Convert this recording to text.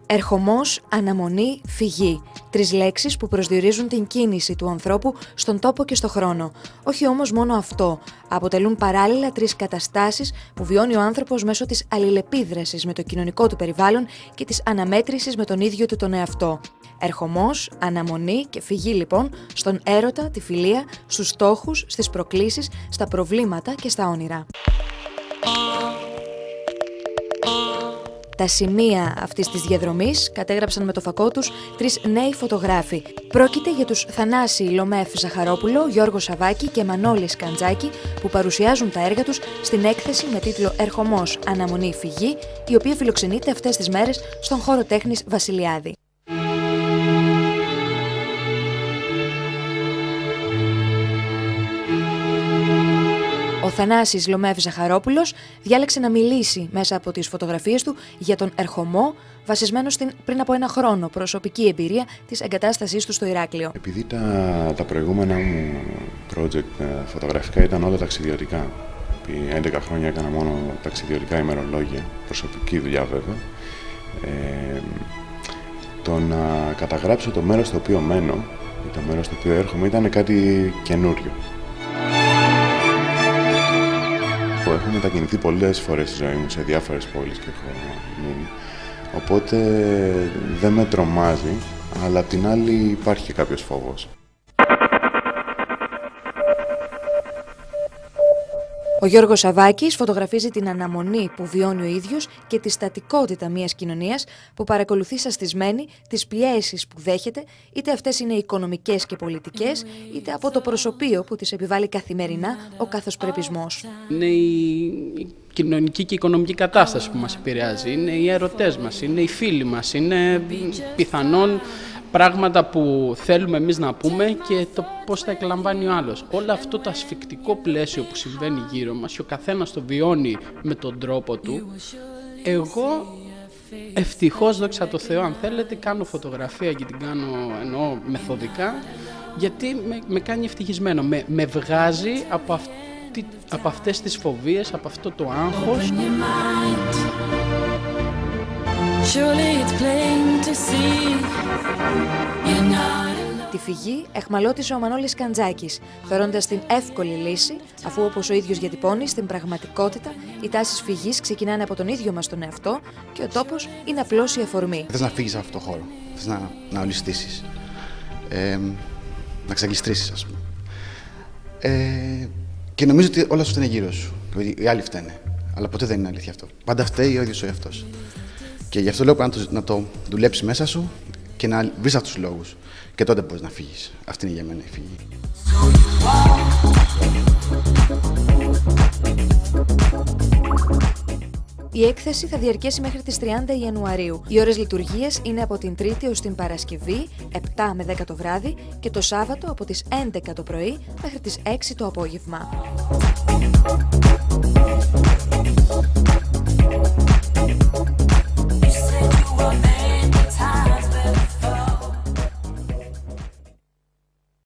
Ερχομός, αναμονή, φυγή. 3 λέξεις που προσδιορίζουν την κίνηση του ανθρώπου στον τόπο και στο χρόνο. Όχι όμως μόνο αυτό. Αποτελούν παράλληλα 3 καταστάσεις που βιώνει ο άνθρωπος μέσω της αλληλεπίδρασης με το κοινωνικό του περιβάλλον και της αναμέτρησης με τον ίδιο του τον εαυτό. Ερχομός, αναμονή και φυγή λοιπόν στον έρωτα, τη φιλία, στους στόχους, στις προκλήσεις, στα προβλήματα και στα όνειρα. Τα σημεία αυτής της διαδρομής κατέγραψαν με το φακό τους 3 νέοι φωτογράφοι. Πρόκειται για τους Θανάση Λομέφ Ζαχαρόπουλο, Γιώργο Σαββάκη και Μανώλη Σκαντζάκη, που παρουσιάζουν τα έργα τους στην έκθεση με τίτλο «Ερχομός, αναμονή, φυγή», η οποία φιλοξενείται αυτές τις μέρες στον χώρο τέχνης Βασιλιάδη. Ο Θανάσης Λομέφ Ζαχαρόπουλος διάλεξε να μιλήσει μέσα από τις φωτογραφίες του για τον ερχομό, βασισμένο στην πριν από 1 χρόνο προσωπική εμπειρία της εγκατάστασής του στο Ηράκλειο. Επειδή τα προηγούμενα μου project φωτογραφικά ήταν όλα ταξιδιωτικά, επί 11 χρόνια έκανα μόνο ταξιδιωτικά ημερολόγια, προσωπική δουλειά βέβαια, το να καταγράψω το μέρος στο οποίο μένω ή το μέρος στο οποίο έρχομαι ήταν κάτι καινούριο. Έχω μετακινηθεί πολλές φορές στη ζωή μου σε διάφορες πόλεις και έχω μείνει, οπότε δεν με τρομάζει, αλλά απ' την άλλη υπάρχει και κάποιος φόβος. Ο Γιώργος Σαββάκης φωτογραφίζει την αναμονή που βιώνει ο ίδιος και τη στατικότητα μιας κοινωνίας που παρακολουθεί σαστισμένη τις πιέσεις που δέχεται, είτε αυτές είναι οικονομικές και πολιτικές, είτε από το προσωπείο που τις επιβάλλει καθημερινά ο καθοσπρεπισμός. Είναι η κοινωνική και οικονομική κατάσταση που μας επηρεάζει, είναι οι έρωτές μας, είναι οι φίλοι μας, είναι πιθανόν πράγματα που θέλουμε εμείς να πούμε και το πώς τα εκλαμβάνει ο άλλος. Όλο αυτό το ασφικτικό πλαίσιο που συμβαίνει γύρω μας και ο καθένας το βιώνει με τον τρόπο του, εγώ ευτυχώς, δόξα τω Θεώ, αν θέλετε, κάνω φωτογραφία και την κάνω μεθοδικά, γιατί με κάνει ευτυχισμένο, με βγάζει από αυτές τις φοβίες, από αυτό το άγχος. Τη φυγή εχμαλώτησε ο Μανώλης Σκαντζάκης, θεωρώντας την εύκολη λύση, αφού όπως ο ίδιος διατυπώνει, στην πραγματικότητα οι τάσεις φυγής ξεκινάνε από τον ίδιο μας τον εαυτό και ο τόπος είναι απλώς η αφορμή. Θες να φύγεις από αυτό το χώρο, θες να ολιστήσεις, να ξαγλιστρήσεις, ας πούμε. Και νομίζω ότι όλα σου είναι γύρω σου, οι άλλοι φταίνε, αλλά ποτέ δεν είναι αλήθεια αυτό. Πάντα φταίει ο ίδιος ο εαυτός. Και γι' αυτό λέω πρέπει να το δουλέψεις μέσα σου και να βρεις αυτούς τους λόγους. Και τότε μπορείς να φύγεις. Αυτή είναι για μένα η φυγή. Η έκθεση θα διαρκέσει μέχρι τις 30 Ιανουαρίου. Οι ώρες λειτουργίας είναι από την Τρίτη ως την Παρασκευή, 7 με 10 το βράδυ, και το Σάββατο από τις 11 το πρωί μέχρι τις 6 το απόγευμα.